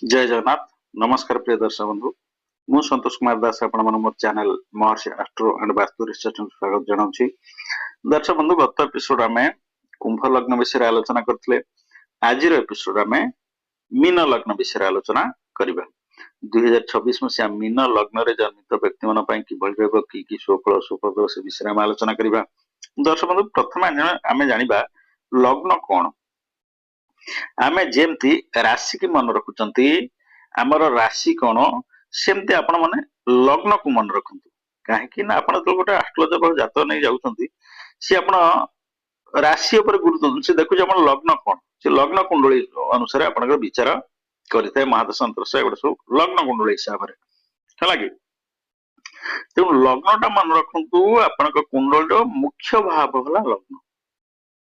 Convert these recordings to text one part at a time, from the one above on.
जय जगन्नाथ नमस्कार प्रिय दर्शक बंधु मु संतोष कुमार दास आपण मोर channel Maharshi astro and vastu research स्वागत जनाऊँ। दर्शक बंधु गत एपिसोड आम कुंभ लग्न विषय आलोचना करते। आज एपिसोड आम मीन लग्न विषय आलोचना करवा। 2026 मसीहा मीन लग्न रे जन्मित व्यक्ति मन कि सुफल सुफल से विषय आम आलोचना करवा। दर्शक बंधु प्रथम आम जाना लग्न कौन। आमे जेमती राशि की मन रखुचंती आमर राशि कौन सेमती आपण माने लग्न को मन रखंतु। काहेकि ना आपण तो गोटे एस्ट्रोलॉजर जातक नहीं जाउछंती से आपण राशि ऊपर गुरुत्व से देखु आपण लग्न कौन से लग्न कुंडली अनुसार आपण विचार करिथाय। महादशा अंतरशा एगुड़ा सब लग्न कुंडली हिसाब रे हला कि तेणु लग्नटा मन रखंतु। आपण कुंडली मुख्य भाव होला लग्न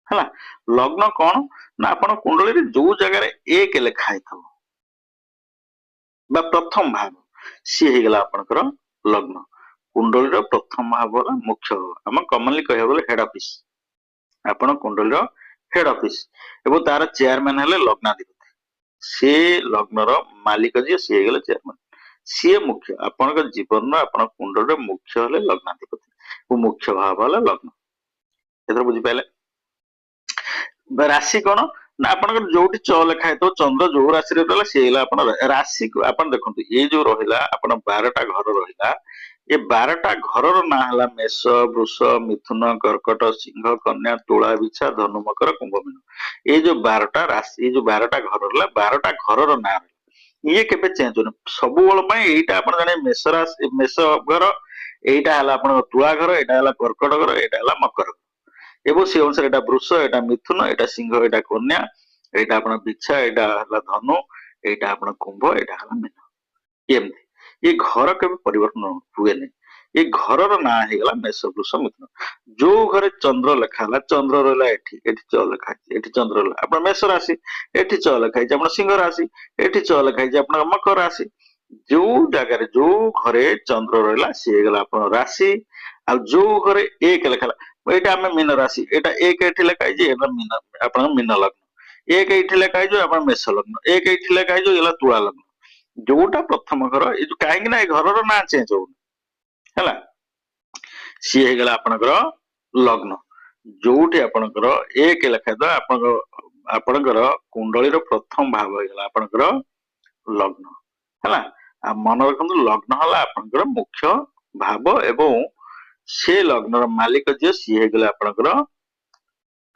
है। लग्न कौन ना आपण कुंडली जो जगह एक लेखाई था प्रथम भाव सी होगा आपणकर लग्न। कुंडली प्रथम भाव होला मुख्य भाव आम कमनली कह हेड ऑफिस। आपण कुंडली हेड ऑफिस एवं तार चेयरमैन हेले लग्नाधिपति। से लग्नर मालिक जी सी होगा चेयरमैन सी मुख्य। आपण जीवन आपण कुंडली मुख्य हेले लग्नाधिपति मुख्य भाव होला लग्न। एथर बुझी पाइले। राशि कौन ना आपन जो च लिखाई तो चंद्र जो राशि रहा सी राशि को आप देखो ये जो रहा आप 12टा घर रहा ये 12टा घर ना है मेष वृष मिथुन कर्कट सिंह कन्या तुला बिछा धनु मकर कुंभ मीन। ये जो 12टा राशि जो 12टा घर रहा 12टा घर ना ये केबे चेंज हो सब बेटा आप जाने मेष राशि मेष घर यहीटा है तुला घर यहाँ है कर्कट घर यहाँ है मकर घर एवं से अनुसार एटा वृष एटा मिथुन एटा सिंह एटा कन्या एटा आपण बिछा एटा हला धनु एटा आपण कुंभ एटा हला मीन। एमती ये घर केबे परिवर्तन हुए नहीं। ये घर ना हेगला मेष वृष मिथुन। जो घरे चंद्र लिखा हला चंद्र रहला एठी एठी च लिखा है एठी चंद्र रहला आपण मेष राशि एठी च लिखा है आपण सिंह राशि एठी च लिखा है आपण मकर राशि। जो जगह जो घरे चंद्र रहला सी हेगला आपण राशि आ जो घरे एक लिखा एटा आम मीन राशि एटा एक एठी लेखा मीन आप मीन लग्न एक एठी लेखा आप मेष लग्न एक एठी लेखा ये तुला लग्न जोटा प्रथम घर ये कहीं ना घर ना चेंज होगा सी होगा आपणकर लग्न जोटी आपणकर एक लेखा तो आपणकर कुंडली प्रथम भाव होगा आपणकर लग्न है। मन रखु लग्न है आपणकर मुख्य भाव एवं से लग्न मालिक जी सी होगा आपणकर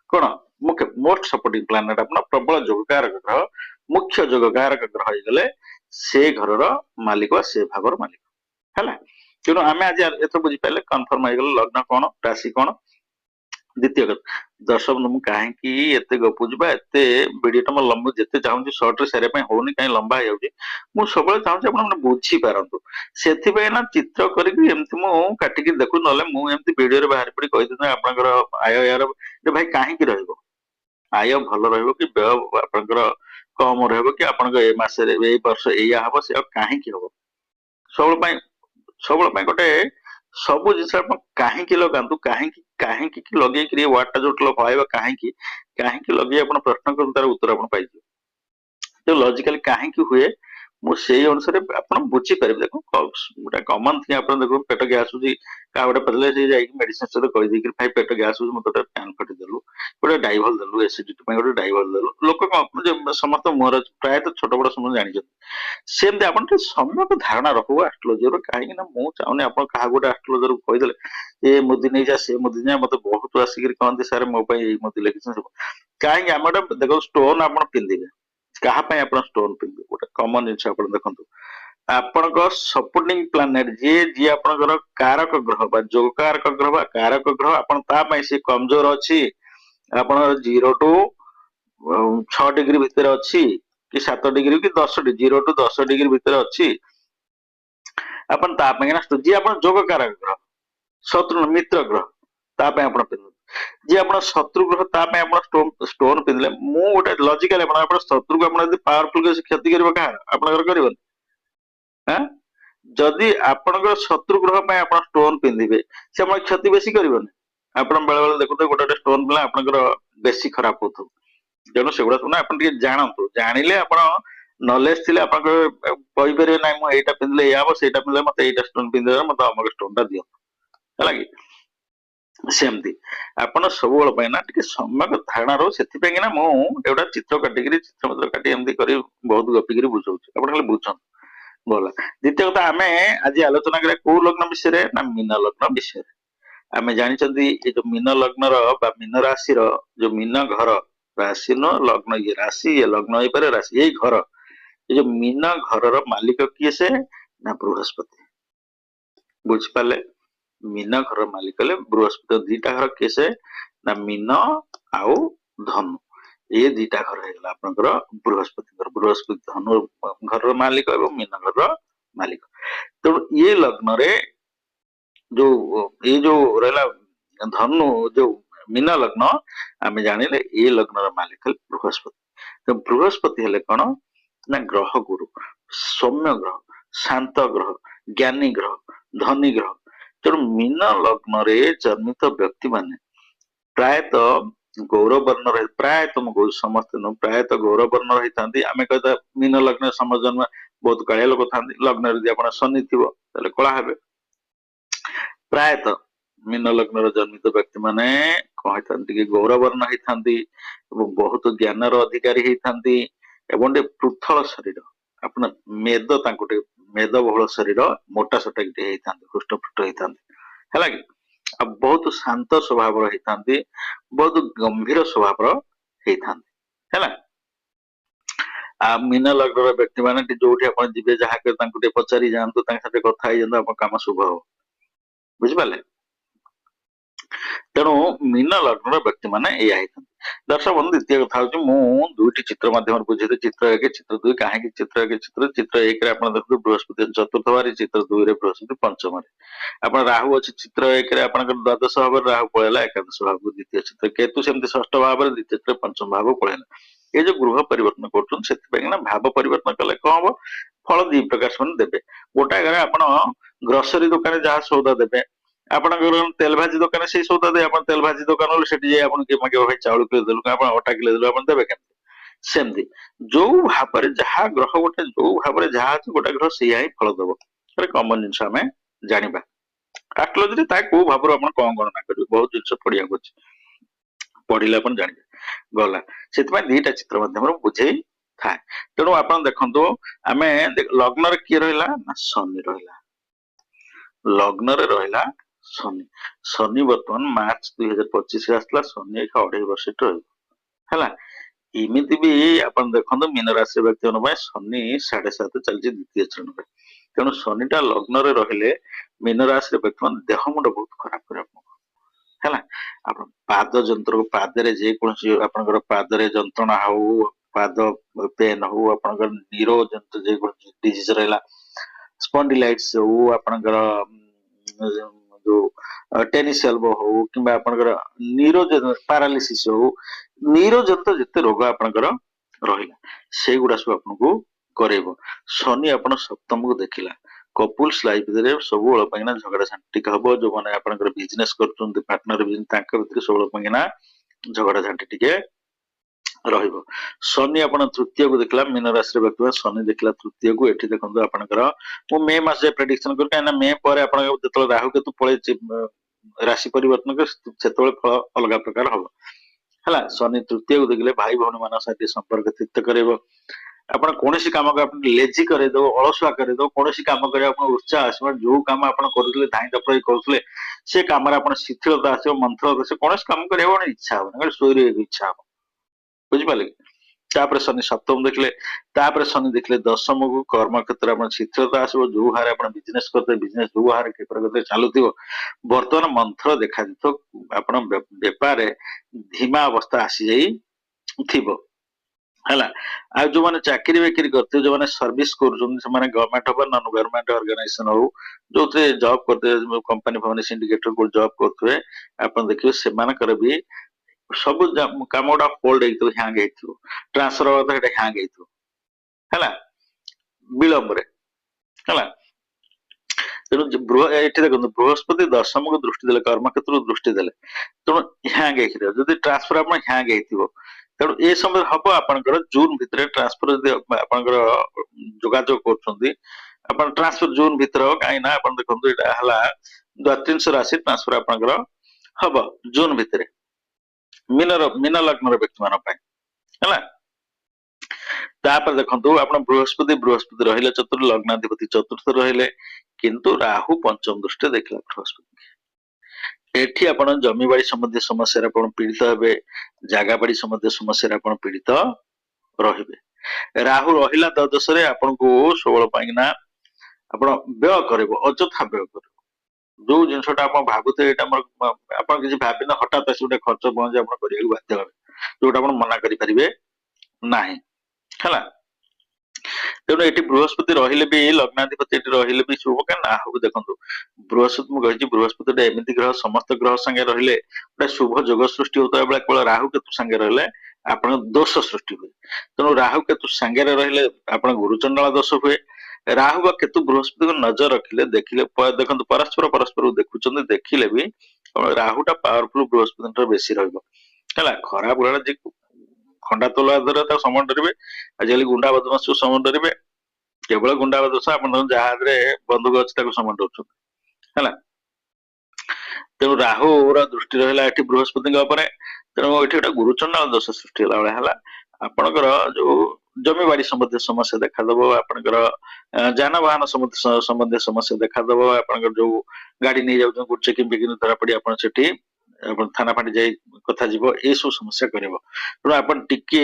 कौन मुख्य मोस्ट सपोर्टिंग प्लानेट आप प्रबल जोगकारक ग्रह मुख्य जोगकारक ग्रह होगले से घर मालिक से भावर मालिक है। तेणु आम आज एथ बुझीपारे कनफर्म हो लग्न कौन राशि कौन। द्वितीय दर्शक मुझे कहीं गपुच भिडियो मोर लंबू जिते चाहूँ सर्ट सारे होनी कहीं लंबा हो सब चाहूँ आप बुझी पारतु से चित्र करमती काटिक देखू ना मुझे भिडियो बाहर पड़ी कही आपंकर आय यार भाई कहीं आय भल रही व्यय आपंकर कम रही कि वर्ष या हम से कहीं हम सब गोटे सब जिन कहीं लगातु कहीं लगे वार्डटा जो पाइबा कहीं लगे आप प्रश्न कर तार उत्तर आप पाई तो लॉजिकली कहीं हुए मुझे अनुसार आप बुझीपारे। देखो गोटे कमन थी आप देखो पेट गैस क्या गोटे पचारे मेडिसिन सहित कहीदे भाई पेट गैस मतलब फैन फटी देलु गोटे डाइभल देलु एसिडिटी गोटे डाइभल देलु लोक समस्त मुहर प्रायतः छोट बड़ समझ जानी सेमती आप समय को धारणा रखो एस्ट्रोलोजर कहीं मुझे चाहूनी आप क्या गोटे एस्ट्रोलोजर कहीदे ये मुदी नहीं जा से मुदी जाए मत बहुत आसिक कहते सारे मो मुदी लिखी कहीं आम गोटे देखो स्टोन आप पिंधे क्या स्टोन पिंधे गोटे कमन जिन आप देखो आपण सपोर्टिंग प्लानेट जी जी आपंकर कारक ग्रह जोग कारक ग्रह कारक ग्रह आप सी कमजोर अच्छी आप 0 टू 6 डिग्री भितर अच्छी कि 7 डिग्री कि 10 0 टू 10 डिग्री भितर अच्छी अपन जी आप जोग कारक ग्रह शत्रु मित्र ग्रह ताप पिंधु जी आप शत्रु ग्रह आप स्टोन पिंधले मु गोटे लॉजिकल शत्रु को पावरफुल क्षति कर जदि आपंकर शत्रु ग्रह आप स्टोन पिंधे से आप क्षति बेसी करबनी आप बेले बेले देखते गोटे स्टोन पिंधले आपंकर बेसी खराब हो तेणु से गुड़ा सब आप जानतु जानिले आप ନଲେଜ ଥିଲେ ଆପଣ କହିପାରିବେ ନାହିଁ ମୁଁ ଏଇଟା ପିନ୍ଧିଲେ ଏଇଆ ହବ, ସେଇଟା ପିନ୍ଧିଲେ ମତେ ଏଇଟା ଷ୍ଟୋନ ପିନ୍ଧିଲେ ମତେ ଅମକ ଷ୍ଟୋନ ଟା ଦିଅ, ହେଲା କି? ସେମିତି ଆପଣ ସବୁବେଳ ପାଇଁ ନା ଟିକେ ସମ୍ୟକ ଧାରଣା ରହୁ। ସେଥିପାଇଁ କିନା ମୁଁ ଏଗୁଡା ଚିତ୍ର କାଟିକିରି ଚିତ୍ର ପତ୍ର କାଟି ଏମିତି କରି ବହୁତ ଗପିକିରି ବୁଝଉଛି, ଆପଣ ଖାଲି ବୁଝନ୍ତୁ ଭଲ। ଦ୍ୱିତୀୟ କଥା, ଆମେ ଆଜି ଆଲୋଚନା କରିବା କୋଉ ଲଗ୍ନ ବିଷୟରେ ନା ମୀନ ଲଗ୍ନ ବିଷୟରେ। ଆମେ ଜାଣିଛନ୍ତି ଏ ଯୋଉ ମୀନ ଲଗ୍ନର ବା ମୀନ ରାଶିର ଯୋଉ ମୀନ ଘର, ରାଶି ନ ଲଗ୍ନ, ଇଏ ରାଶି ଇଏ ଲଗ୍ନ ହେଇପାରେ, ରାଶି ଏଇ ଘର, ଏ ଯୋଉ ମୀନ ଘରର ମାଲିକ କିଏ ସେ ନା ବୃହସ୍ପତି। ବୁଝିପାରିଲେ? ମୀନ ଘର ମାଲିକ ହେଲେ ବୃହସ୍ପତି। ଦିଟା ଘର କିଏ ସେ ନା ମୀନ ଆଉ ଧନୁ, ଏ ଦିଟା ଘର ହେଇଗଲା ଆପଣଙ୍କର ବୃହସ୍ପତିଙ୍କର। ବୃହସ୍ପତି ଧନୁ ଘରର ମାଲିକ ଏବଂ ମୀନ ଘରର ମାଲିକ। ତେଣୁ ଇଏ ଲଗ୍ନରେ ଯୋଉ ଏଇ ଯୋଉ ରହିଲା ଧନୁ, ଯୋଉ ମୀନ ଲଗ୍ନ, ଆମେ ଜାଣିଲେ ଏଇ ଲଗ୍ନର ମାଲିକ ହେଲେ ବୃହସ୍ପତି। ତ ବୃହସ୍ପତି ହେଲେ କଣ ନା ଗ୍ରହ ଗୁରୁ, ସୌମ୍ୟ ଗ୍ରହ, ଶାନ୍ତ ଗ୍ରହ, ଜ୍ଞାନୀ ଗ୍ରହ, ଧନୀ ଗ୍ରହ। ତେଣୁ ମୀନ ଲଗ୍ନରେ ଜନ୍ମିତ ବ୍ୟକ୍ତି ମାନେ ପ୍ରାୟତଃ ଗୌରବର୍ଣ୍ଣ ରହି, ପ୍ରାୟତଃ ମୁଁ କହୁଛି ସମସ୍ତେ ନୁହଁ, ପ୍ରାୟତଃ ଗୌରବର୍ଣ୍ଣ ରହିଥାନ୍ତି। ଆମେ କହିବା ମୀନ ଲଗ୍ନରେ ସମସ୍ତ ଜନ୍ମ ବହୁତ କାଳିଆ ଲୋକ ଥାନ୍ତି। ଲଗ୍ନରେ ଯଦି ଆପଣ ଶନି ଥିବ ତାହେଲେ କଳା ହେବେ। ପ୍ରାୟତଃ ମୀନ ଲଗ୍ନର ଜନ୍ମିତ ବ୍ୟକ୍ତି ମାନେ କଣ ହେଇଥାନ୍ତି, ଟିକେ ଗୌରବର୍ଣ୍ଣ ହେଇଥାନ୍ତି ଏବଂ ବହୁତ ଜ୍ଞାନର ଅଧିକାରୀ ହେଇଥାନ୍ତି ଏବଂ ଟିକେ ପୃଥଳ ଶରୀର। ଆପଣ ମେଦ, ତାଙ୍କୁ ଟିକେ ମେଦ ବହୁଳ ଶରୀର, ମୋଟା ସୋଟା ଟିକେ ହେଇଥାନ୍ତି, ହୃଷ୍ଟପୃଷ୍ଟ ହେଇଥାନ୍ତି, ହେଲା କି? ଆଉ ବହୁତ ଶାନ୍ତ ସ୍ୱଭାବର ହେଇଥାନ୍ତି, ବହୁତ ଗମ୍ଭୀର ସ୍ୱଭାବର ହେଇଥାନ୍ତି, ହେଲା। ଆଉ ମୀନ ଲଗ୍ନର ବ୍ୟକ୍ତି ମାନେ ଯୋଉଠି ଆପଣ ଯିବେ, ଯାହା ତାଙ୍କୁ ଟିକେ ପଚାରି ଯାଆନ୍ତୁ, ତାଙ୍କ ସାথে କଥା ହେଇଯାଆନ୍ତୁ, ଆପଣଙ୍କ କାମ ଶୁଭ ହବ। ବୁଝିପାରିଲେ? ତେଣୁ ମୀନ ଲଗ୍ନର ବ୍ୟକ୍ତି ମାନେ ଏଇଆ ହେଇଥାନ୍ତି। ଦର୍ଶକ ବନ୍ଧୁ, ଦ୍ୱିତୀୟ କଥା ହଉଛି, ମୁଁ ଦୁଇଟି ଚିତ୍ର ମାଧ୍ୟମରେ ବୁଝେଇଲି, ଚିତ୍ର 1 ଚିତ୍ର 2। କାହିଁକି ଚିତ୍ର 1 ଚିତ୍ର 1ରେ ଆପଣ ଦେଖନ୍ତୁ ବୃହସ୍ପତି ଚତୁର୍ଥ ଭାବରେ, ଚିତ୍ର 2ରେ ବୃହସ୍ପତି ପଞ୍ଚମରେ। ଆପଣ ରାହୁ ଅଛି ଚିତ୍ର 1ରେ, ଆପଣଙ୍କର ଦ୍ୱାଦଶ ଭାବରେ ରାହୁ ପଳେଇଲା ଏକାଦଶ ଭାବକୁ ଦ୍ୱିତୀୟ ଚିତ୍ର। କେତୁ ସେମିତି ଷଷ୍ଠ ଭାବରେ, ଦ୍ୱିତୀୟ ଚିତ୍ର ପଞ୍ଚମ ଭାବକୁ ପଳେଇଲା। ଏ ଯୋଉ ଗୃହ ପରିବର୍ତ୍ତନ କରୁଛନ୍ତି, ସେଥିପାଇଁ ନା ଭାବ ପରିବର୍ତ୍ତନ କଲେ କଣ ହବ, ଫଳ ଦି ପ୍ରକାର ସେମାନେ ଦେବେ। ଗୋଟାଏ ଘରେ ଆପଣ ଗ୍ରୋସରୀ ଦୋକାନରେ ଯାହା ସଉଦା ଦେବେ, ଆପଣଙ୍କର ତେଲ ଭାଜି ଦୋକାନରେ ସେଇ ସଉଦା ଦେବେ। ଆପଣ ତେଲ ଭାଜି ଦୋକାନ ଗଲେ ସେଠି ଯାଇ ଆପଣ କିଏ ମାଗିବ, ଭାଇ ଚାଉଳ କିଲୋ ଦେଲୁ, ଆପଣ ଅଟା କିଲୋ ଦେଲୁ, ଆପଣ ଦେବେ କେମିତି? ସେମିତି ଯୋଉ ଭାବରେ ଯାହା ଗ୍ରହ, ଗୋଟେ ଯୋଉ ଭାବରେ ଯାହା ଅଛି ଗୋଟେ ଗ୍ରହ ସେଇଆ ହିଁ ଫଳ ଦବ। ଗୋଟେ କମନ ଜିନିଷ ଆମେ ଜାଣିବା। ଆଷ୍ଟ୍ରୋଲୋଜିରେ ତା କୋଉ ଭାବରୁ ଆପଣ କଣ ଗଣନା କରିବେ, ବହୁତ ଜିନିଷ ପଢିବାକୁ ଅଛି, ପଢିଲେ ଆପଣ ଜାଣିବେ। ଗଲା, ସେଥିପାଇଁ ଦିଟା ଚିତ୍ର ମାଧ୍ୟମରେ ବୁଝେଇ ଥାଏ। ତେଣୁ ଆପଣ ଦେଖନ୍ତୁ, ଆମେ ଲଗ୍ନରେ କିଏ ରହିଲା ନା ଶନି ରହିଲା। ଲଗ୍ନରେ ରହିଲା ଶନି। ଶନି ବର୍ତ୍ତମାନ ମାର୍ଚ୍ଚ 2025 ଆସିଲା, ଶନି ଏକା 2.5 ବର୍ଷ ରହିବ, ହେଲା। ଏମିତି ବି ଆପଣ ଦେଖନ୍ତୁ ମୀନ ରାଶି ବ୍ୟକ୍ତିଙ୍କ ପାଇଁ ଶନି 7.5 ଚାଲିଛି ଦ୍ୱିତୀୟ ଶ୍ରେଣୀରେ। ତେଣୁ ଶନିଟା ଲଗ୍ନରେ ରହିଲେ ମୀନ ରାଶିର ବ୍ୟକ୍ତି ମାନେ ଦେହ ମୁଣ୍ଡ ବହୁତ ଖରାପ କରିବ ଆପଣଙ୍କୁ, ହେଲା। ଆପଣ ପାଦ ଯନ୍ତ୍ର, ପାଦରେ ଯେକୌଣସି ଆପଣଙ୍କର ପାଦରେ ଯନ୍ତ୍ରଣା ହଉ, ପାଦ ପେନ୍ ହଉ, ଆପଣଙ୍କର ନିରୋ ଜନିତ ଯେକୌଣସି ଡିଜିଜ ରହିଲା, ସ୍ପଣ୍ଡିଲାଇଟିସ ହଉ, ଆପଣଙ୍କର ଯୋଉ ଟେନିସ ଏଲବୋ ହଉ, କିମ୍ବା ଆପଣଙ୍କର ନିରୋ ପାରାଲିସିସ ହଉ, ନିରୋଜନିତ ଯେତେ ରୋଗ ଆପଣଙ୍କର ରହିଲା, ସେଇଗୁଡା ସବୁ ଆପଣଙ୍କୁ କରେଇବ। ଶନି ଆପଣ ସପ୍ତମକୁ ଦେଖିଲା, କପୁଲ୍ସ ଲାଇଫରେ ସବୁବେଳ ପାଇଁ ନା ଝଗଡା ଝାଣ୍ଟି ଟିକେ ହବ। ଯୋଉମାନେ ଆପଣଙ୍କର ବିଜନେସ କରୁଛନ୍ତି, ପାର୍ଟନର ବିଜନେସ, ତାଙ୍କ ଭିତରେ ସବୁବେଳ ପାଇଁ ନା ଝଗଡା ଝାଣ୍ଟି ଟିକେ ରହିବ। ଶନି ଆପଣ ତୃତୀୟକୁ ଦେଖିଲା, ମୀନ ରାଶିର ବ୍ୟକ୍ତି ଶନି ଦେଖିଲା ତୃତୀୟକୁ। ଏଠି ଦେଖନ୍ତୁ ଆପଣଙ୍କର, ମୁଁ ମେ ମାସ ଯାଏ ପ୍ରେଡିକ୍ସନ କরি, କାହିଁକିନା ମେ ପରେ ଆପଣଙ୍କ ଯେତେବେଳେ ରାହୁ କେତୁ ପଳେଇଛି ରାଶି ପରିବର୍ତ୍ତନ କରି, ସେତେବେଳେ ଫଳ ଅଲଗା ପ୍ରକାର ହବ, ହେଲା। ଶନି ତୃତୀୟକୁ ଦେଖିଲେ ଭାଇ ଭଉଣୀ ମାନଙ୍କ ସାଥେ ସମ୍ପର୍କ ତୀର୍ଥ କରିବ। ଆପଣ କୌଣସି କାମକୁ ଆପଣ ଲେଜି କରେଇଦବ, ଅଳସୁଆ କରେଇଦବ, କୌଣସି କାମ କରିବା ଆପଣ ଉତ୍ସାହ ଆସିବ। ଯୋଉ କାମ ଆପଣ କରୁଥିଲେ ଧାଇଁ ଦପଡି କରୁଥିଲେ, ସେ କାମରେ ଆପଣ ଶିଥିଳତା ଆସିବ, ମନ୍ଥରତା ଆସିବ, କୌଣସି କାମ କରିବାକୁ ଇଚ୍ଛା ହବନି, ଶୋଇ ରହିବାକୁ ଇଚ୍ଛା ହବ। ବୁଝିପାରିଲେ କି? ତାପରେ ଶନି ସପ୍ତମ ଦେଖିଲେ, ତାପରେ ଶନି ଦେଖିଲେ ଦଶମକୁ, କର୍ମ କ୍ଷେତ୍ରରେ ଆପଣ ଶିଥିଳତା ଆସିବ। ଯୋଉ ହାରେ ଆପଣ ବିଜନେସ କରୁଥିବେ, ବିଜନେସ ଯୋଉ ହାରେ କ୍ଷେତ୍ର ଚାଲୁଥିବ, ବର୍ତ୍ତମାନ ମନ୍ଥର ଦେଖାଯିବ। ଆପଣ ବେପାରରେ ଧିମା ଅବସ୍ଥା ଆସିଯାଇଥିବ, ହେଲା। ଆଉ ଯୋଉମାନେ ଚାକିରି ବାକିରି କରୁଥିବେ, ଯୋଉମାନେ ସର୍ଭିସ କରୁଛନ୍ତି, ସେମାନେ ଗଭର୍ଣ୍ଣମେଣ୍ଟ ହବ, ନନ୍ ଗଭର୍ଣ୍ଣମେଣ୍ଟ ଅର୍ଗାନାଇଜେସନ ହଉ, ଯୋଉଥିରେ ଜବ୍ କରୁଥିବେ, କମ୍ପାନୀ ଫମ୍ପାନୀ ସିଣ୍ଡିକେଟର ଜବ୍ କରୁଥିବେ, ଆପଣ ଦେଖିବେ ସେମାନଙ୍କର ବି ସବୁ କାମ ଗୁଡା ହୋଲ୍ଡ ହେଇଥିବ, ହ୍ୟାଙ୍ଗ ହେଇଥିବ, ଟ୍ରାନ୍ସଫର ହବା ସେଟା ହ୍ୟାଙ୍ଗ ହେଇଥିବ, ହେଲା, ବିଳମ୍ବରେ, ହେଲା। ତେଣୁ ଏଠି ଦେଖନ୍ତୁ ବୃହସ୍ପତି ଦଶମକୁ ଦୃଷ୍ଟି ଦେଲେ, କର୍ମକ୍ଷେତ୍ରକୁ ଦୃଷ୍ଟି ଦେଲେ, ତେଣୁ ହ୍ୟାଙ୍ଗ ହେଇଥିବ। ଯଦି ଟ୍ରାନ୍ସଫର ଆପଣ ହ୍ୟାଙ୍ଗ ହେଇଥିବ, ତେଣୁ ଏ ସମୟରେ ହବ ଆପଣଙ୍କର ଜୁନ ଭିତରେ ଟ୍ରାନ୍ସଫର ଯଦି ଆପଣଙ୍କର ଯୋଗାଯୋଗ କରୁଛନ୍ତି ଆପଣ ଟ୍ରାନ୍ସଫର ଜୁନ ଭିତରେ ହବ କାହିଁକି ନା ଆପଣ ଦେଖନ୍ତୁ ଏଇଟା ହେଲା ଦ୍ୱାତ୍ରିଂଶ ରାଶି ଟ୍ରାନ୍ସଫର ଆପଣଙ୍କର ହବ ଜୁନ ଭିତରେ ମୀନ ଲଗ୍ନର ବ୍ୟକ୍ତି ମାନଙ୍କ ପାଇଁ ହେଲା। ତାପରେ ଦେଖନ୍ତୁ ଆପଣ ବୃହସ୍ପତି ରହିଲେ ଚତୁର୍ଥ ଲଗ୍ନାଧିପତି ଚତୁର୍ଥ ରହିଲେ କିନ୍ତୁ ରାହୁ ପଞ୍ଚମ ଦୃଷ୍ଟିରେ ଦେଖିଲା ବୃହସ୍ପତି ଏଠି ଆପଣ ଜମିବାଡି ସମ୍ବନ୍ଧୀୟ ସମସ୍ୟାରେ ଆପଣ ପୀଡିତ ହେବେ ଜାଗା ବାଡି ସମ୍ବନ୍ଧୀୟ ସମସ୍ୟାରେ ଆପଣ ପୀଡିତ ରହିବେ। ରାହୁ ରହିଲା ଦ୍ୱାଦଶରେ ଆପଣଙ୍କୁ 16 ପାଇଁ ନା ଆପଣ ବ୍ୟୟ କରିବ ଅଯଥା ବ୍ୟୟ କରିବ ଯୋଉ ଜିନିଷଟା ଆପଣ ଭାବୁଥିବେ ଏଇଟା ଆମର ଆପଣ କିଛି ଭାବିନେ ହଠାତ୍ ଆସି ଗୋଟେ ଖର୍ଚ୍ଚ ପହଞ୍ଚି ଆପଣ କରିବାକୁ ବାଧ୍ୟ ହେବେ ଯୋଉଟା ଆପଣ ମନା କରିପାରିବେ ନାହିଁ ହେଲା। ତେଣୁ ଏଠି ବୃହସ୍ପତି ରହିଲେ ବି ଲଗ୍ନାଧିପତି ଏଠି ରହିଲେ ବି ଶୁଭ କାରଣ ରାହୁ ଦେଖନ୍ତୁ ବୃହସ୍ପତି ମୁଁ କହିଛି ବୃହସ୍ପତି ଗୋଟେ ଏମିତି ଗ୍ରହ ସମସ୍ତ ଗ୍ରହ ସାଙ୍ଗେ ରହିଲେ ଗୋଟେ ଶୁଭ ଯୋଗ ସୃଷ୍ଟି ହଉଥିବା ବେଳେ କେବଳ ରାହୁ କେତୁ ସାଙ୍ଗେ ରହିଲେ ଆପଣଙ୍କ ଦୋଷ ସୃଷ୍ଟି ହୁଏ। ତେଣୁ ରାହୁ କେତୁ ସାଙ୍ଗରେ ରହିଲେ ଆପଣ ଗୁରୁଚଣ୍ଡାଳ ଦୋଷ ହୁଏ। ରାହୁ ବା କେତୁ ବୃହସ୍ପତିକୁ ନଜର ରଖିଲେ ଦେଖିଲେ ଦେଖନ୍ତୁ ପରସ୍ପରକୁ ଦେଖୁଛନ୍ତି ଦେଖିଲେ ବି ରାହୁଟା ପାୱାରଫୁଲ ବୃହସ୍ପତି ବେଶୀ ରହିବ ହେଲା। ଖରାପ ବେଳେ ଯେ ଖଣ୍ଡା ତୋଲା ଧର ତାକୁ ସମୟ ଡରିବେ ଆଜିକାଲି ଗୁଣ୍ଡା ବଦମାସକୁ ସମୟ ଡରିବେ କେବଳ ଗୁଣ୍ଡା ବଦମାସ ଆପଣ ଯାହାରେ ବନ୍ଧୁକ ଅଛି ତାକୁ ସମୟ ଡରୁଛନ୍ତି ହେଲା। ତେଣୁ ରାହୁର ଦୃଷ୍ଟି ରହିଲା ଏଠି ବୃହସ୍ପତିଙ୍କ ଉପରେ ତେଣୁ ଏଠି ଗୋଟେ ଗୁରୁଚଣ୍ଡାଳ ଦୋଷ ସୃଷ୍ଟି ହେଲା ଭଳିଆ ହେଲା। ଆପଣଙ୍କର ଯୋଉ ଜମିବାଡି ସମ୍ବନ୍ଧୀୟ ସମସ୍ୟା ଦେଖାଦବ ଆପଣଙ୍କର ଯାନବାହନ ସମ୍ବନ୍ଧୀୟ ସମସ୍ୟା ଦେଖାଦବ ଆପଣଙ୍କର ଯୋଉ ଗାଡି ନେଇଯାଉଛନ୍ତି କୋଉଠି ଚେକିଂ ଫେକିଂ ଧରା ପଡି ଆପଣ ସେଠି ଆପଣ ଥାନା ଫାଣ୍ଡି ଯାଇ କଥା ଯିବ ଏସବୁ ସମସ୍ୟା କରିବ। ତେଣୁ ଆପଣ ଟିକେ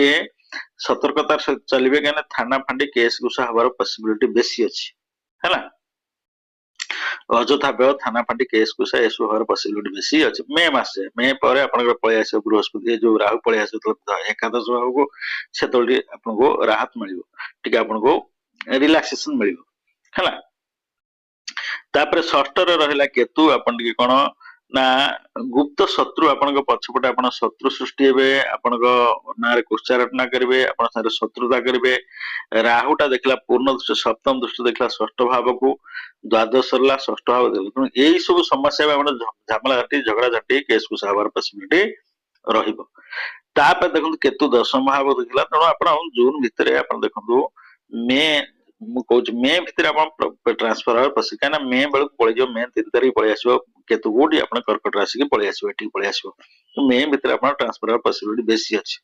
ସତର୍କତାର ସହିତ ଚାଲିବେ କାହିଁକିନା ଥାନା ଫାଣ୍ଡି କେସ୍ ଗୁସା ହବାର ପସିବିଲିଟି ବେଶୀ ଅଛି ହେଲା। ଅଯଥା ବ୍ୟୟ ଥାନା ଫାଣ୍ଡି କେସ୍ କୁସା ଏସବୁ ହବାର ପସିବିଲିଟି ବେଶୀ ଅଛି। ମେ ମାସେ ମେ ପରେ ଆପଣଙ୍କର ପଳେଇ ଆସିବ ବୃହସ୍ପତି ଯୋଉ ରାହୁ ପଳେଇ ଆସିବ ଏକାଦଶ ଭାବକୁ ସେତେବେଳେ ଟିକେ ଆପଣଙ୍କୁ ରାହତ ମିଳିବ ଟିକେ ଆପଣଙ୍କୁ ରିଲାକ୍ସେସନ ମିଳିବ ହେଲା। ତାପରେ ଷଷ୍ଠରେ ରହିଲା କେତୁ ଆପଣ ଟିକେ କଣ ନା ଗୁପ୍ତ ଶତ୍ରୁ ଆପଣଙ୍କ ପଛପଟେ ଆପଣ ଶତ୍ରୁ ସୃଷ୍ଟି ହେବେ ଆପଣଙ୍କ ନାଁରେ କୁଚାରଟନା କରିବେ ଆପଣ ସାଙ୍ଗରେ ଶତ୍ରୁତା କରିବେ। ରାହୁଟା ଦେଖିଲା ପୂର୍ଣ୍ଣ ଦୃଷ୍ଟି ସପ୍ତମ ଦୃଷ୍ଟି ଦେଖିଲା ଷଷ୍ଠ ଭାବକୁ ଦ୍ୱାଦଶ ସରିଲା ଷଷ୍ଠ ଭାବ ଦେଖିଲା ତେଣୁ ଏଇ ସବୁ ସମସ୍ୟା ଆପଣ ଝାମଲା ଝାଟି ଝଗଡା ଝାଟି କେସ୍ କୁସା ହବାର ପସିବିଲିଟି ରହିବ। ତାପରେ ଦେଖନ୍ତୁ କେତୁ ଦଶମ ଭାବ ଦେଖିଲା ତେଣୁ ଆପଣ ଜୁନ ଭିତରେ ଆପଣ ଦେଖନ୍ତୁ ମେ ମୁଁ କହୁଛି ମେ ଭିତରେ ଆପଣ ଟ୍ରାନ୍ସଫର ହବାର ପସିବି କାହିଁକିନା ମେ ବେଳକୁ ପଳେଇଯିବ ମେ 3 ତାରିଖ ପଳେଇ ଆସିବ କେତୁ କୋଉଠି ଆପଣ କର୍କଟ ରାଶିକି ପଳେଇ ଆସିବ ଏଠିକି ପଳେଇ ଆସିବ ମେ ଭିତରେ ଆପଣ ଟ୍ରାନ୍ସଫର ହବାର ପସିବିଲିଟି ବେଶୀ ଅଛି।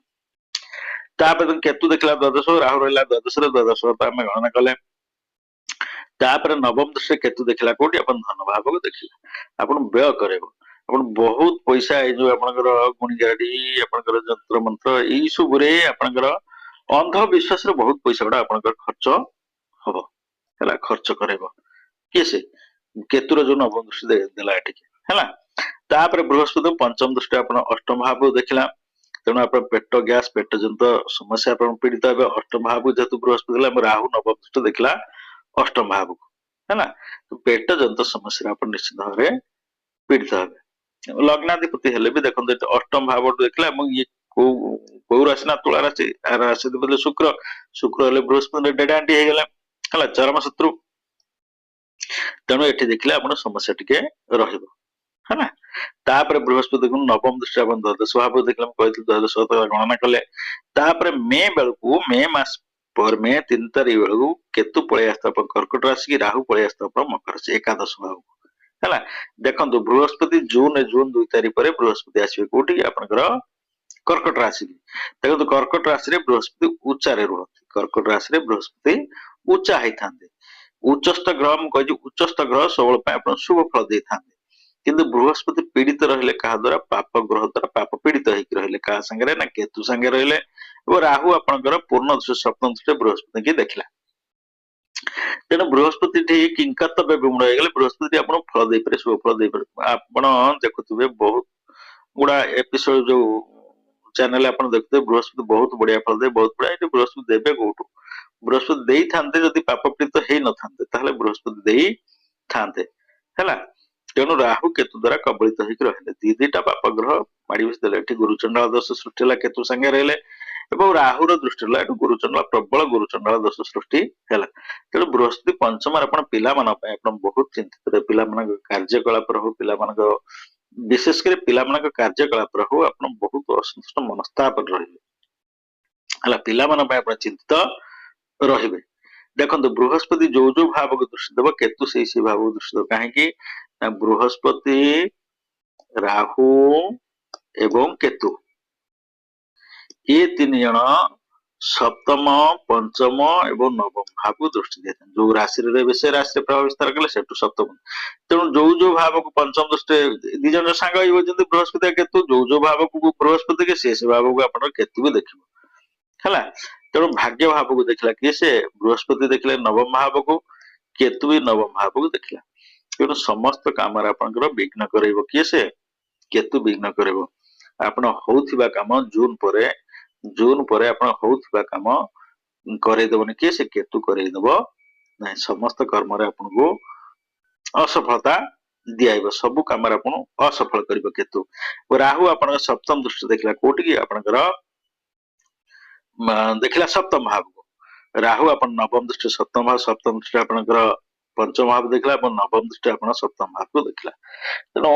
ତାପରେ କେତୁ ଦେଖିଲା ଦ୍ୱାଦଶ ରାହୁ ରହିଲା ଦ୍ୱାଦଶରେ ଦ୍ୱାଦଶ ଆମେ ଗଣନା କଲେ ତାପରେ ନବମ ଦୃଷ୍ଟିରେ କେତୁ ଦେଖିଲା କୋଉଠି ଆପଣ ଧନ ଭାବକୁ ଦେଖିଲା ଆପଣ ବ୍ୟୟ କରିବ ଆପଣ ବହୁତ ପଇସା ଏଇ ଯୋଉ ଆପଣଙ୍କର ଗୁଣିଗାରେଡି ଆପଣଙ୍କର ଯନ୍ତ୍ର ମନ୍ତ୍ର ଏଇ ସବୁରେ ଆପଣଙ୍କର ଅନ୍ଧବିଶ୍ୱାସରେ ବହୁତ ପଇସା ଗୁଡା ଆପଣଙ୍କର ଖର୍ଚ୍ଚ ହବ ହେଲା ଖର୍ଚ୍ଚ କରାଇବ କିଏ ସେ କେତୁର ଯୋଉ ନବମ ଦୃଷ୍ଟି ଦେଲା ଏଠିକି ହେଲା। ତାପରେ ବୃହସ୍ପତି ପଞ୍ଚମ ଦୃଷ୍ଟି ଆପଣ ଅଷ୍ଟମ ଭାବକୁ ଦେଖିଲା ତେଣୁ ଆପଣ ପେଟ ଗ୍ୟାସ ପେଟ ଜନିତ ସମସ୍ୟା ଆପଣ ପୀଡିତ ହେବେ ଅଷ୍ଟମ ଭାବକୁ ଯେହେତୁ ବୃହସ୍ପତି ହେଲା ରାହୁ ନବମ ଦୃଷ୍ଟି ଦେଖିଲା ଅଷ୍ଟମ ଭାବକୁ ହେଲା ପେଟ ଜନିତ ସମସ୍ୟାରେ ଆପଣ ନିଶ୍ଚିତ ଭାବରେ ପୀଡିତ ହେବେ। ଲଗ୍ନାଧିପତି ହେଲେ ବି ଦେଖନ୍ତୁ ଏଠି ଅଷ୍ଟମ ଭାବଠୁ ଦେଖିଲା ଏବଂ ଇଏ କୋଉ ରାଶି ନା ତୁଳା ରାଶି ରାଶିଧିପତି ଶୁକ୍ର ହେଲେ ବୃହସ୍ପତି ଡେଡାଣ୍ଟି ହେଇଗଲା ହେଲା ଚରମ ଶତ୍ରୁ ତେଣୁ ଏଠି ଦେଖିଲେ ଆପଣ ସମସ୍ୟା ଟିକେ ରହିବ ହେଲା। ତାପରେ ବୃହସ୍ପତିକୁ ନବମ ଦୃଷ୍ଟି ଆପଣ ଦ୍ୱାଦଶ ଭାବ ଦେଖିଲେ ମୁଁ କହିଥିଲି ଦ୍ୱାଦଶ ଗଣନା କଲେ ତାପରେ ମେ ବେଳକୁ ମେ ମାସ ପରେ ମେ 3 ତାରିଖ ବେଳକୁ କେତୁ ପଳେଇ ଆସିଥିବ ଆପଣ କର୍କଟ ରାଶି କି ରାହୁ ପଳେଇ ଆସିଥିବ ଆପଣ ମକର ରାଶି ଏକାଦଶ ଭାବକୁ ହେଲା। ଦେଖନ୍ତୁ ବୃହସ୍ପତି ଜୁନ 2 ତାରିଖ ପରେ ବୃହସ୍ପତି ଆସିବେ କୋଉଠି ଆପଣଙ୍କର କର୍କଟ ରାଶି ଦେଖନ୍ତୁ କର୍କଟ ରାଶିରେ ବୃହସ୍ପତି ଉଚ୍ଚାରେ ରୁହନ୍ତି କର୍କଟ ରାଶିରେ ବୃହସ୍ପତି ଉଚ୍ଚା ହେଇଥାନ୍ତି ଉଚ୍ଚସ୍ଥ ଗ୍ରହ ମୁଁ କହିଛି ଉଚ୍ଚସ୍ଥ ଗ୍ରହ ସବୁବେଳେ ପାଇଁ ଆପଣ ଶୁଭ ଫଳ ଦେଇଥାନ୍ତି କିନ୍ତୁ ବୃହସ୍ପତି ପୀଡିତ ରହିଲେ କାହା ଦ୍ଵାରା ପାପ ଗ୍ରହ ଦ୍ଵାରା ପାପ ପୀଡିତ ହେଇକି ରହିଲେ କାହା ସାଙ୍ଗରେ ନା କେତୁ ସାଙ୍ଗେ ରହିଲେ ଏବଂ ରାହୁ ଆପଣଙ୍କର ପୂର୍ଣ୍ଣ ଦୃଷ୍ଟି ସପ୍ତମ ଦୃଷ୍ଟି ବୃହସ୍ପତି କି ଦେଖିଲା ତେଣୁ ବୃହସ୍ପତି ଠି କିଂକର୍ତ୍ତବ୍ୟ ବିମୂଢ ହେଇଗଲେ ବୃହସ୍ପତି ଆପଣଙ୍କୁ ଫଳ ଦେଇପାରେ ଶୁଭ ଫଳ ଦେଇପାରେ ଆପଣ ଦେଖୁଥିବେ ବହୁତ ଗୁଡା ଏପିସୋଡ ଯୋଉ ଚ୍ୟାନେଲ ଆପଣ ଦେଖୁଥିବେ ବୃହସ୍ପତି ବହୁତ ବଢିଆ ଫଳ ଦେବେ ବହୁତ ବଢିଆ ଏଠି ବୃହସ୍ପତି ଦେବେ କୋଉଠୁ ବୃହସ୍ପତି ଦେଇଥାନ୍ତେ ଯଦି ପାପ ପୀଡିତ ହେଇନଥାନ୍ତେ ତାହେଲେ ବୃହସ୍ପତି ଦେଇଥାନ୍ତେ ହେଲା। ତେଣୁ ରାହୁ କେତୁ ଦ୍ଵାରା କବଳିତ ହେଇକି ରହିଲେ ଦିଟା ପାପ ଗ୍ରହ ମାଡି ବସିଥିଲେ ଏଠି ଗୁରୁଚଣ୍ଡାଳ ଦୋଷ ସୃଷ୍ଟି ହେଲା କେତୁ ସାଙ୍ଗେ ରହିଲେ ଏବଂ ରାହୁର ଦୃଷ୍ଟି ହେଲା ଏଠୁ ଗୁରୁଚଣ୍ଡାଳ ପ୍ରବଳ ଗୁରୁଚଣ୍ଡାଳ ଦୋଷ ସୃଷ୍ଟି ହେଲା। ତେଣୁ ବୃହସ୍ପତି ପଞ୍ଚମରେ ଆପଣ ପିଲାମାନଙ୍କ ପାଇଁ ଆପଣ ବହୁତ ଚିନ୍ତିତ ପିଲାମାନଙ୍କ କାର୍ଯ୍ୟକଳାପ ହଉ ପିଲାମାନଙ୍କ ବିଶେଷ କରି ପିଲାମାନଙ୍କ କାର୍ଯ୍ୟକଳାପ ହଉ ଆପଣ ବହୁତ ଅସନ୍ତୁଷ୍ଟ ମନସ୍ତାପରେ ରହିବେ ହେଲା ପିଲାମାନଙ୍କ ପାଇଁ ଆପଣ ଚିନ୍ତିତ ରହିବେ। ଦେଖନ୍ତୁ ବୃହସ୍ପତି ଯୋଉ ଯୋଉ ଭାବକୁ ଦୃଷ୍ଟି ଦେବ କେତୁ ସେଇ ଭାବକୁ ଦୃଷ୍ଟି ଦେବ। କାହିଁକି ନା ବୃହସ୍ପତି, ରାହୁ ଏବଂ କେତୁ ଏ ତିନି ଜଣ ସପ୍ତମ, ପଞ୍ଚମ ଏବଂ ନବମ ଭାବକୁ ଦୃଷ୍ଟି ଦେଇଥାନ୍ତି। ଯୋଉ ରାଶିରେ ରହିବେ ସେ ରାଶିରେ ପ୍ରଭାବ ବିସ୍ତାର କଲେ ସେଠୁ ସପ୍ତମ। ତେଣୁ ଯୋଉ ଯୋଉ ଭାବକୁ ପଞ୍ଚମ ଦୃଷ୍ଟି, ଦି ଜଣ ସାଙ୍ଗ ହେଇଛନ୍ତି ବୃହସ୍ପତି ଆଉ କେତୁ, ଯୋଉ ଭାବକୁ ବୃହସ୍ପତି କି ସେ ଭାବକୁ ଆପଣଙ୍କର କେତୁ ବି ଦେଖିବ। ହେଲା, ତେଣୁ ଭାଗ୍ୟ ଭାବକୁ ଦେଖିଲା କିଏ ସେ ବୃହସ୍ପତି ଦେଖିଲେ ନବମ ଭାବକୁ, କେତୁ ବି ନବମ ଭାବକୁ ଦେଖିଲା। ତେଣୁ ସମସ୍ତ କାମରେ ଆପଣଙ୍କର ବିଘ୍ନ କରାଇବ କିଏ ସେ କେତୁ ବିଘ୍ନ କରାଇବ। ଆପଣ ହଉଥିବା କାମ ଜୁନ ପରେ ଆପଣ ହଉଥିବା କାମ କରେଇଦବନି କିଏ ସେ କେତୁ କରେଇଦବ ନାହିଁ। ସମସ୍ତ କର୍ମରେ ଆପଣଙ୍କୁ ଅସଫଳତା ଦିଆଇବ, ସବୁ କାମରେ ଆପଣଙ୍କୁ ଅସଫଳ କରିବ କେତୁ। ରାହୁ ଆପଣଙ୍କ ସପ୍ତମ ଦୃଷ୍ଟି ଦେଖିଲା କୋଉଠିକି ଆପଣଙ୍କର ଦେଖିଲା ସପ୍ତମ ଭାବକୁ। ରାହୁ ଆପଣ ନବମ ଦୃଷ୍ଟି ସପ୍ତମ ଭାବ, ସପ୍ତମ ଦୃଷ୍ଟି ଆପଣଙ୍କର ପଞ୍ଚମ ଭାବ ଦେଖିଲା ଏବଂ ନବମ ଦୃଷ୍ଟି ଆପଣ ସପ୍ତମ ଭାବକୁ ଦେଖିଲା। ତେଣୁ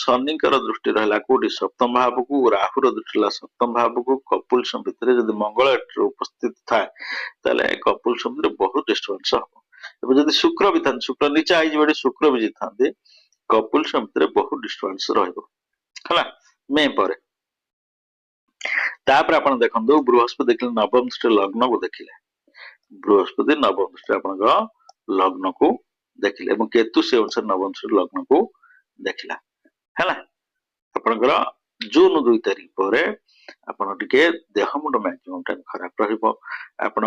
ଶନିଙ୍କର ଦୃଷ୍ଟି ରହିଲା କୋଉଠି ସପ୍ତମ ଭାବକୁ, ରାହୁର ଦୃଷ୍ଟି ହେଲା ସପ୍ତମ ଭାବକୁ। କପୁଲ ସମ୍ପତ୍ତିରେ ଯଦି ମଙ୍ଗଳ ଉପସ୍ଥିତ ଥାଏ ତାହେଲେ କପୁଲ ସମ୍ପତ୍ତିରେ ବହୁତ ଡିଷ୍ଟର୍ବାନ୍ସ ହବ। ଏବେ ଯଦି ଶୁକ୍ର ବି ଥାନ୍ତି, ଶୁକ୍ର ନିଚା ହେଇଯିବ, ଶୁକ୍ର ବି ଯଦି ଥାନ୍ତି କପୁଲ ସମ୍ପତ୍ତିରେ ବହୁତ ଡିଷ୍ଟର୍ବାନ୍ସ ରହିବ। ହେଲା, ମେ ପରେ। ତାପରେ ଆପଣ ଦେଖନ୍ତୁ ବୃହସ୍ପତି ଦେଖିଲେ ନବମ ଦୃଷ୍ଟି ଲଗ୍ନକୁ ଦେଖିଲେ, ବୃହସ୍ପତି ନବମ ଦୃଷ୍ଟି ଆପଣଙ୍କ ଲଗ୍ନକୁ ଦେଖିଲେ ଏବଂ କେତୁ ସେ ଅନୁସାରେ ନବମ ଦୃଷ୍ଟି ଲଗ୍ନକୁ ଦେଖିଲା। ହେଲା, ଆପଣଙ୍କର ଜୁନ 2 ତାରିଖ ପରେ ଆପଣ ଟିକେ ଦେହ ମୁଣ୍ଡ ମ୍ୟାକ୍ସିମମ୍ ଟାଇମ ଖରାପ ରହିବ। ଆପଣ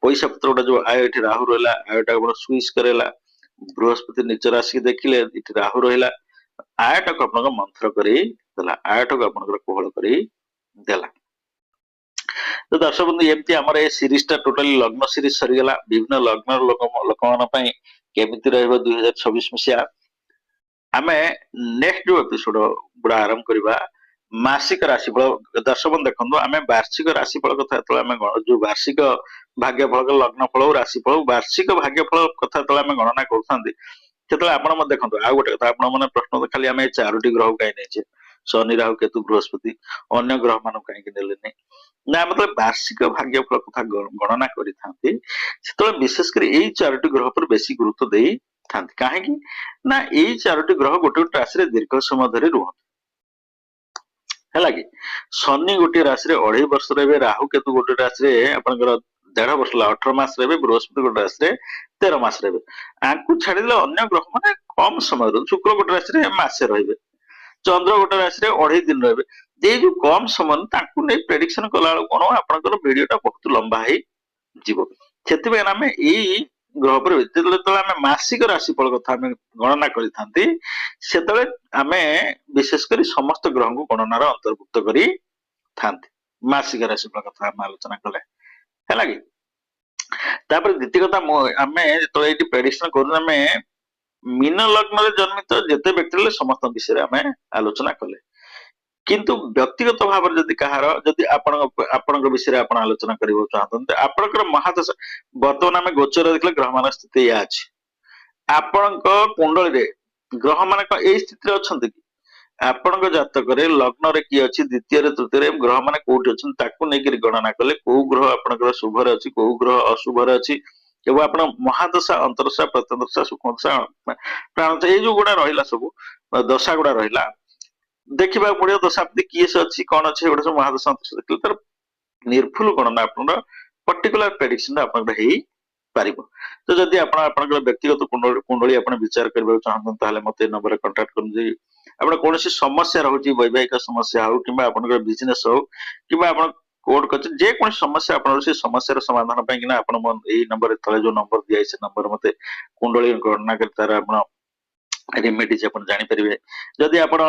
ପଇସା ପତ୍ର ଗୁଡା ଯୋଉ ଆୟ ଏଠି ରାହୁ ରହିଲା, ଆୟଟା ଆପଣ ସୁଇଚ କରେଇଲା। ବୃହସ୍ପତି ନିଚ ରାଶିକି ଦେଖିଲେ ଏଠି ରାହୁ ରହିଲା, ଆୟଟାକୁ ଆପଣଙ୍କ ମନ୍ଥର କରି ଦେଲା, ଆୟଟାକୁ ଆପଣଙ୍କର କୋହଳ କରି ଦେଲା। ତ ଦର୍ଶକ ବନ୍ଧୁ ଏମିତି ଆମର ଏ ସିରିଜ ଟା ଟୋଟାଲି ଲଗ୍ନ ସିରିଜ ସରିଗଲା। ବିଭିନ୍ନ ଲଗ୍ନର ଲୋକମାନଙ୍କ ପାଇଁ କେମିତି ରହିବ 2026 ମସିହା। ଆମେ ନେକ୍ସଟ ଯୋଉ ଏପିସୋଡ ଗୁଡା ଆରମ୍ଭ କରିବା ମାସିକ ରାଶିଫଳ। ଦର୍ଶକ ବନ୍ଧୁ ଦେଖନ୍ତୁ ଆମେ ବାର୍ଷିକ ରାଶିଫଳ କଥା ଯେତେବେଳେ ଆମେ ଯୋଉ ବାର୍ଷିକ ଭାଗ୍ୟଫଳ, ଲଗ୍ନ ଫଳ, ରାଶିଫଳ, ବାର୍ଷିକ ଭାଗ୍ୟଫଳ କଥା ଯେତେବେଳେ ଆମେ ଗଣନା କରୁଥାନ୍ତି ସେତେବେଳେ ଆପଣ ମଧ୍ୟ ଦେଖନ୍ତୁ ଆଉ ଗୋଟେ କଥା ଆପଣ ମାନେ ପ୍ରଶ୍ନ ଖାଲି ଆମେ 4ଟି ଗ୍ରହକୁ କାହିଁ ନେଇଛେ, ଶନି, ରାହୁ, କେତୁ, ବୃହସ୍ପତି, ଅନ୍ୟ ଗ୍ରହ ମାନଙ୍କୁ କାହିଁକି ନେଲେନି? ନା ଆମେ ଯେତେବେଳେ ବାର୍ଷିକ ଭାଗ୍ୟଫଳ କଥା ଗଣନା କରିଥାନ୍ତି ସେତେବେଳେ ବିଶେଷ କରି ଏଇ 4ଟି ଗ୍ରହ ଉପରେ ବେଶୀ ଗୁରୁତ୍ୱ ଦେଇଥାନ୍ତି। କାହିଁକି ନା ଏଇ 4ଟି ଗ୍ରହ ଗୋଟେ ଗୋଟେ ରାଶିରେ ଦୀର୍ଘ ସମୟ ଧରି ରୁହନ୍ତି। ହେଲା କି ଶନି ଗୋଟିଏ ରାଶିରେ 2.5 ବର୍ଷ ରହିବେ, ରାହୁ କେତୁ ଗୋଟେ ରାଶିରେ ଆପଣଙ୍କର 1.5 ବର୍ଷ 18 ମାସ ରହିବେ, ବୃହସ୍ପତି ଗୋଟେ ରାଶିରେ 13 ମାସ ରହିବେ। ଆଙ୍କୁ ଛାଡିଦେଲେ ଅନ୍ୟ ଗ୍ରହ ମାନେ କମ ସମୟ ରୁହନ୍ତି। ଶୁକ୍ର ଗୋଟେ ରାଶିରେ ମାସେ ରହିବେ, ଚନ୍ଦ୍ର ଗୋଟେ ରାଶିରେ 2.5 ଦିନ ରହିବେ। ଏଇ ଯୋଉ କମ ସମୟ ତାଙ୍କୁ ନେଇ ପ୍ରେଡିକ୍ସନ କଲା ବେଳକୁ କଣ ଆପଣଙ୍କର ଭିଡିଓଟା ବହୁତ ଲମ୍ବା ହେଇଯିବ। ସେଥିପାଇଁ ଆମେ ଏଇ ଗ୍ରହ ଉପରେ ଯେତେବେଳେ ଆମେ ମାସିକ ରାଶିଫଳ କଥା ଆମେ ଗଣନା କରିଥାନ୍ତି ସେତେବେଳେ ଆମେ ବିଶେଷ କରି ସମସ୍ତ ଗ୍ରହଙ୍କୁ ଗଣନାର ଅନ୍ତର୍ଭୁକ୍ତ କରିଥାନ୍ତି। ମାସିକ ରାଶିଫଳ କଥା ଆମେ ଆଲୋଚନା କଲେ, ହେଲା କି? ତାପରେ ଦ୍ୱିତୀୟ କଥା ଆମେ ଯେତେବେଳେ ଏଇଠି ପ୍ରେଡିକ୍ସନ କରୁ ଆମେ ମୀନ ଲଗ୍ନରେ ଜନ୍ମିତ ଯେତେ ବ୍ୟକ୍ତି ରହିଲେ ସମସ୍ତଙ୍କ ବିଷୟରେ ଆମେ ଆଲୋଚନା କଲେ। କିନ୍ତୁ ବ୍ୟକ୍ତିଗତ ଭାବରେ ଯଦି କାହାର ଯଦି ଆପଣଙ୍କ ବିଷୟରେ ଆପଣ ଆଲୋଚନା କରିବାକୁ ଚାହୁଁଛନ୍ତି, ଆପଣଙ୍କର ମହାଦଶା ବର୍ତ୍ତମାନ ଆମେ ଗୋଚର ଦେଖିଲେ ଗ୍ରହ ମାନଙ୍କ ସ୍ଥିତି ଏଇଆ ଅଛି। ଆପଣଙ୍କ କୁଣ୍ଡଳୀରେ ଗ୍ରହ ମାନଙ୍କ ଏଇ ସ୍ଥିତିରେ ଅଛନ୍ତି କି? ଆପଣଙ୍କ ଜାତକରେ ଲଗ୍ନରେ କିଏ ଅଛି, ଦ୍ୱିତୀୟରେ ତୃତୀୟରେ ଗ୍ରହ ମାନେ କୋଉଠି ଅଛନ୍ତି ତାକୁ ନେଇକରି ଗଣନା କଲେ କୋଉ ଗ୍ରହ ଆପଣଙ୍କର ଶୁଭରେ ଅଛି, କୋଉ ଗ୍ରହ ଅଶୁଭରେ ଅଛି ଏବଂ ଆପଣ ମହାଦଶା, ଅନ୍ତର୍ଦଶା, ପ୍ରତ୍ୟଦଶା, ସୂକ୍ଷ୍ମଦଶା, ପ୍ରାଣଦଶା ଏଇ ଯୋଉ ଗୁଡା ରହିଲା ସବୁ ଦଶା ଗୁଡା ରହିଲା ଦେଖିବାକୁ ପଡିବ। ଦଶାବ୍ଦୀ କିଏ ସେ ଅଛି, କଣ ଅଛି, ଏଗୁଡା ସବୁ ମହାଦଶା ଅନ୍ତର୍ଦଶା ଦେଖିଲେ ତାର ନିର୍ଭୁଲ ଗଣନା ଆପଣଙ୍କର ପର୍ଟିକୁଲାର ପ୍ରେଡିକ୍ସନ ଆପଣଙ୍କର ହେଇପାରିବ। ତ ଯଦି ଆପଣ ଆପଣଙ୍କର ବ୍ୟକ୍ତିଗତ କୁଣ୍ଡଳୀ ଆପଣ ବିଚାର କରିବାକୁ ଚାହୁଁଛନ୍ତି ତାହେଲେ ମତେ ଏ ନମ୍ବରରେ କଣ୍ଟାକ୍ଟ କରନ୍ତୁ। ଆପଣ କୌଣସି ସମସ୍ୟା ରହୁଛି, ବୈବାହିକ ସମସ୍ୟା ହଉ କିମ୍ବା ଆପଣଙ୍କର ବିଜନେସ ହଉ କିମ୍ବା ଆପଣ କୋର୍ଟ କଚେରୀ ଯେକୌଣସି ସମସ୍ୟା ଆପଣଙ୍କର ସେ ସମସ୍ୟାର ସମାଧାନ ପାଇଁ କିନା ଆପଣ ଏଇ ନମ୍ବରରେ ତଳେ ଯୋଉ ନମ୍ବର ଦିଆଯାଇଛି ସେ ନମ୍ବର ମତେ କୁଣ୍ଡଳୀ ଗଣନା କରି ତାର ଆପଣ ରେମେଡିଜ ଆପଣ ଜାଣିପାରିବେ। ଯଦି ଆପଣ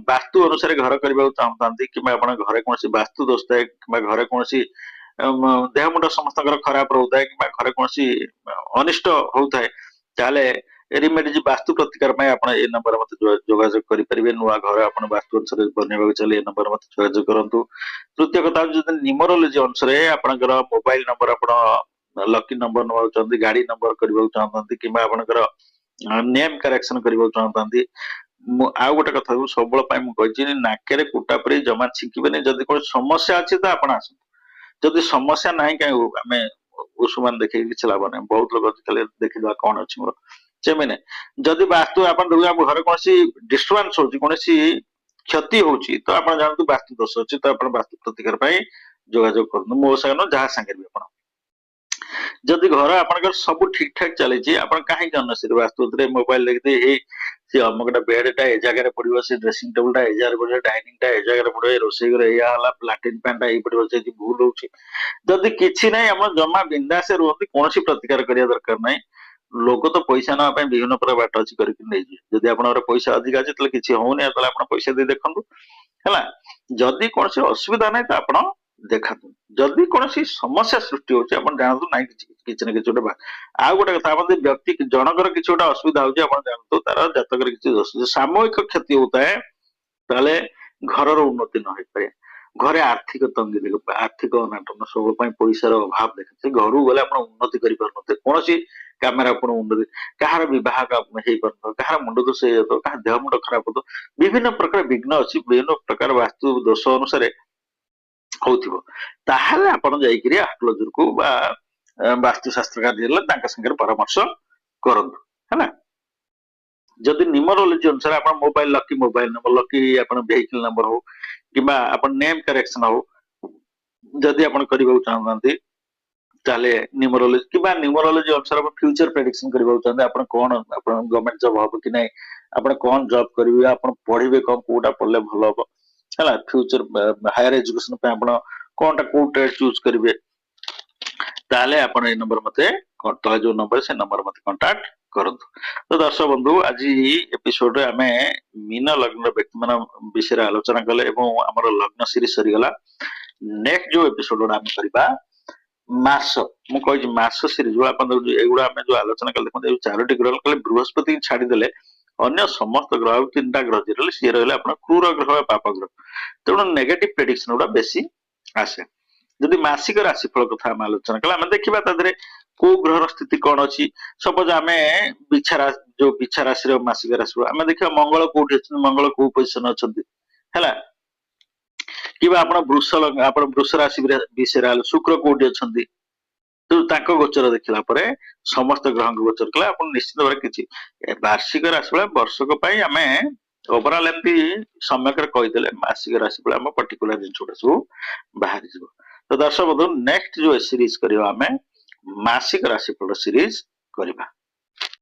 ବାସ୍ତୁ ଅନୁସାରେ ଘର କରିବାକୁ ଚାହୁଁଥାନ୍ତି କିମ୍ବା ଆପଣ ଘରେ କୌଣସି ବାସ୍ତୁ ଦୋଷ ଥାଏ କିମ୍ବା ଘରେ କୌଣସି ଦେହ ମୁଣ୍ଡ ସମସ୍ତଙ୍କର ଖରାପ ରହୁଥାଏ କିମ୍ବା ଘରେ କୌଣସି ଅନିଷ୍ଟ ହଉଥାଏ ତାହେଲେ ରେମେଡିଜ ବାସ୍ତୁ ପ୍ରତିକାର ପାଇଁ ଆପଣ ଏ ନମ୍ବରରେ ମତେ ଯୋଗାଯୋଗ କରିପାରିବେ। ନୂଆ ଘର ଆପଣ ବାସ୍ତୁ ଅନୁସାରେ ବନେଇବାକୁ ଚାହିଁଲେ ଏ ନମ୍ବରରେ ମତେ ଯୋଗାଯୋଗ କରନ୍ତୁ। ତୃତୀୟ କଥା ହଉଛି ଯଦି ନ୍ୟୁମରୋଲୋଜି ଅନୁସାରେ ଆପଣଙ୍କର ମୋବାଇଲ ନମ୍ବର ଆପଣ ଲକି ନମ୍ବର ନେବାକୁ ଚାହୁଁଛନ୍ତି, ଗାଡି ନମ୍ବର କରିବାକୁ ଚାହୁଁଛନ୍ତି କିମ୍ବା ଆପଣଙ୍କର ନେମ କରେକ୍ସନ କରିବାକୁ ଚାହୁଁଥାନ୍ତି, ମୁଁ ଆଉ ଗୋଟେ କଥା ସବୁବେଳେ ପାଇଁ ମୁଁ କହିଛି ନାକରେ କୁଟା ପରି ଜମା ଛିଙ୍କିବେନି। ଯଦି କୌଣସି ସମସ୍ୟା ଅଛି ତ ଆପଣ ଆସନ୍ତୁ, ଯଦି ସମସ୍ୟା ନାହିଁ କାହିଁ ଆମେ ଉଷୁମାନ ଦେଖେଇକି କିଛି ଲାଭ ନାହିଁ। ବହୁତ ଲୋକ ଖାଲି ଦେଖିଦେବା କଣ ଅଛି ମୋର ସେମିତି। ଯଦି ବାସ୍ତୁ ଆପଣ ଘରେ କୌଣସି ଡିଷ୍ଟର୍ବାନ୍ସ ହଉଛି, କୌଣସି କ୍ଷତି ହଉଛି, ତ ଆପଣ ଜାଣନ୍ତୁ ବାସ୍ତୁ ଦୋଷ ଅଛି। ତ ଆପଣ ବାସ୍ତୁ ପ୍ରତିକାର ପାଇଁ ଯୋଗାଯୋଗ କରନ୍ତୁ ମୋ ସାଙ୍ଗରେ, ଯାହା ସାଙ୍ଗରେ ବି ଆପଣ। ଯଦି ଘର ଆପଣଙ୍କର ସବୁ ଠିକ ଠାକ ଚାଲିଛି, ଆପଣ କାହିଁକି ଅନନେସେସରି ବାସ୍ତୁରେ ମୋବାଇଲ ଦେଖିଦେଇ ହେଇ ସେ ଅମୁକଟା ବେଡଟା ଏ ଜାଗାରେ ପଡିବ, ସେ ଡ୍ରେସିଂ ଟେବୁଲଟା ଏ ଜାଗାରେ ପଡିବ, ଡାଇନିଂଟା ଏ ଜାଗାରେ ପଡିବ, ଏ ରୋଷେଇ ଘର ଏଇଆ ହେଲା, ଲାଟ୍ରିନ୍ ପ୍ୟାଣ୍ଟଟା ଏଇ ପଡିବ, ସେଠି ଭୁଲ ହଉଛି। ଯଦି କିଛି ନାହିଁ ଆପଣ ଜମା ବିନ୍ଦାସେ ରୁହନ୍ତି, କୌଣସି ପ୍ରତିକାର କରିବା ଦରକାର ନାହିଁ। ଲୋକ ତ ପଇସା ନେବା ପାଇଁ ବିଭିନ୍ନ ପ୍ରକାର ବାଟ ଅଛି କରିକି ନେଇଯିବେ। ଯଦି ଆପଣଙ୍କର ପଇସା ଅଧିକା ଅଛି ତାହେଲେ କିଛି ହଉନି, ତାହେଲେ ଆପଣ ପଇସା ଦେଇ ଦେଖନ୍ତୁ ହେଲା। ଯଦି କୌଣସି ଅସୁବିଧା ନାହିଁ ତ ଆପଣ ଦେଖାନ୍ତୁ। ଯଦି କୌଣସି ସମସ୍ୟା ସୃଷ୍ଟି ହଉଛି ଆପଣ ଜାଣନ୍ତୁ ନାହିଁ କିଛି ନା କିଛି ଗୋଟେ। ଆଉ ଗୋଟେ କଥା, ଆପଣ ଯଦି ବ୍ୟକ୍ତି ଜଣଙ୍କର କିଛି ଗୋଟେ ଅସୁବିଧା ହଉଛି ଆପଣ ଜାଣନ୍ତୁ ତାର ଜାତକରେ କିଛି ଦୋଷ, ସାମୂହିକ କ୍ଷତି ହଉଥାଏ ତାହେଲେ ଘରର ଉନ୍ନତି ନ ହେଇପାରେ। ଘରେ ଆର୍ଥିକ ତଙ୍ଗି ଦେଖ, ଆର୍ଥିକ ଅନାଟନ, ସବୁ ପାଇଁ ପଇସାର ଅଭାବ ଦେଖାচ্ছে। ଘରକୁ ଗଲେ ଆପଣ ଉନ୍ନତି କରିପାରୁନଥିବେ, କୌଣସି କାମରେ ଆପଣ ଉନ୍ନତି, କାହାର ବିବାହ ହେଇପାରୁନଥିବ, କାହାର ମୁଣ୍ଡ ଦୋଷ ହେଇଯାଉଥିବ, କାହାର ଦେହ ମୁଣ୍ଡ ଖରାପ ହଉଥିବ, ବିଭିନ୍ନ ପ୍ରକାର ବିଘ୍ନ ଅଛି, ବିଭିନ୍ନ ପ୍ରକାର ବାସ୍ତୁ ଦୋଷ ଅନୁସାରେ ହଉଥିବ। ତାହେଲେ ଆପଣ ଯାଇକିରି ଆଷ୍ଟ୍ରୋଲଜରକୁ ବା ବାସ୍ତୁଶାସ୍ତ୍ର କାର୍ଯ୍ୟ ତାଙ୍କ ସାଙ୍ଗରେ ପରାମର୍ଶ କରନ୍ତୁ ହେଲା। ଯଦି ନ୍ୟୁମରୋଲୋଜି ଅନୁସାରେ ଆପଣ mobile lucky mobile number, lucky ଆପଣ ଭେହିକଲ ନମ୍ବର ହଉ କିମ୍ବା ଆପଣ ନେମ୍ କରେକ୍ସନ ହଉ ଯଦି ଆପଣ କରିବାକୁ ଚାହୁଁଛନ୍ତି, ତାହେଲେ ନ୍ୟୁମରୋଲୋଜି କିମ୍ବା ନ୍ୟୁମରୋଲୋଜି ଅନୁସାରେ ଆପଣ ଫ୍ୟୁଚର ପ୍ରେଡିକ୍ସନ କରିବାକୁ ଚାହୁଁଛନ୍ତି, ଆପଣ କଣ ଆପଣ ଗଭର୍ଣ୍ଣମେଣ୍ଟ ଜବ ହବ କି ନାହିଁ, ଆପଣ କଣ ଜବ କରିବେ, ଆପଣ ପଢିବେ କଣ, କୋଉଟା ପଢିଲେ ଭଲ ହବ ହେଲା, ଫ୍ୟୁଚର ହାୟର ଏଜୁକେସନ ପାଇଁ ଆପଣ କଣଟା କୋଉ ଟ୍ରେଡ ଚୁଜ କରିବେ, ତାହେଲେ ଆପଣ ଏଇ ନମ୍ବର ମତେ ତଳେ ଯୋଉ ନମ୍ବର ସେ ନମ୍ବର ମତେ କଣ୍ଟାକ୍ଟ କରନ୍ତୁ। ତ ଦର୍ଶକ ବନ୍ଧୁ, ଆଜି ଏପିସୋଡରେ ଆମେ ମୀନ ଲଗ୍ନର ବ୍ୟକ୍ତି ମାନଙ୍କ ବିଷୟରେ ଆଲୋଚନା କଲେ ଏବଂ ଆମର ଲଗ୍ନ ସିରିଜ ସରିଗଲା। ନେକ୍ସଟ ଯୋଉ ଏପିସୋଡ ଆମେ କରିବା ମାସ, ମୁଁ କହିଛି ମାସ ସିରିଜ, ଆପଣ ଏଇଗୁଡା ଆମେ ଯୋଉ ଆଲୋଚନା କଲେ ଦେଖନ୍ତୁ, ଏଇ 4ଟି ଗ୍ରହ କଲେ ବୃହସ୍ପତି ଛାଡିଦେଲେ ଅନ୍ୟ ସମସ୍ତ ଗ୍ରହ 3ଟା ଗ୍ରହ ଯିଏ ରହିଲେ ସିଏ ରହିଲେ ଆପଣ କ୍ରୁର ଗ୍ରହ, ପାପ ଗ୍ରହ। ତେଣୁ ନେଗେଟିଭ ପ୍ରେଡିକ୍ସନ ଗୁଡା ବେଶୀ ଆସେ। ଯଦି ମାସିକ ରାଶିଫଳ କଥା ଆମେ ଆଲୋଚନା କଲେ, ଆମେ ଦେଖିବା ତା ଦେହରେ କୋଉ ଗ୍ରହର ସ୍ଥିତି କଣ ଅଛି। ସପୋଜ ଆମେ ଯୋଉ ବିଛା ରାଶିର ମାସିକ ରାଶି ଆମେ ଦେଖିବା ମଙ୍ଗଳ କୋଉଠି ଅଛନ୍ତି, ମଙ୍ଗଳ କୋଉ ପୋଜିସନ ଅଛନ୍ତି ହେଲା। କିମ୍ବା ଆପଣ ବୃଷ ରାଶି ବିଷୟରେ ଶୁକ୍ର କୋଉଠି ଅଛନ୍ତି, ତ ତାଙ୍କ ଗୋଚର ଦେଖିଲା ପରେ ସମସ୍ତ ଗ୍ରହଙ୍କ ଗୋଚର କଲେ ଆପଣ ନିଶ୍ଚିତ ଭାବରେ କିଛି ବାର୍ଷିକ ରାଶି ଭଳିଆ ବର୍ଷକ ପାଇଁ ଆମେ ଓଭରଅଲ ଏମିତି ସମ୍ୟକରେ କହିଦେଲେ ମାସିକ ରାଶି ଭଳିଆ ଆମ ପର୍ଟିକୁଲାର ଜିନିଷ ଗୁଡା ସବୁ ବାହାରିଯିବ। ତ ଦର୍ଶକ ବନ୍ଧୁ, ନେକ୍ସଟ ଯୋଉ ସିରିଜ କରିବା ଆମେ ମାସିକ ରାଶିଫଳ ସିରିଜ କରିବା।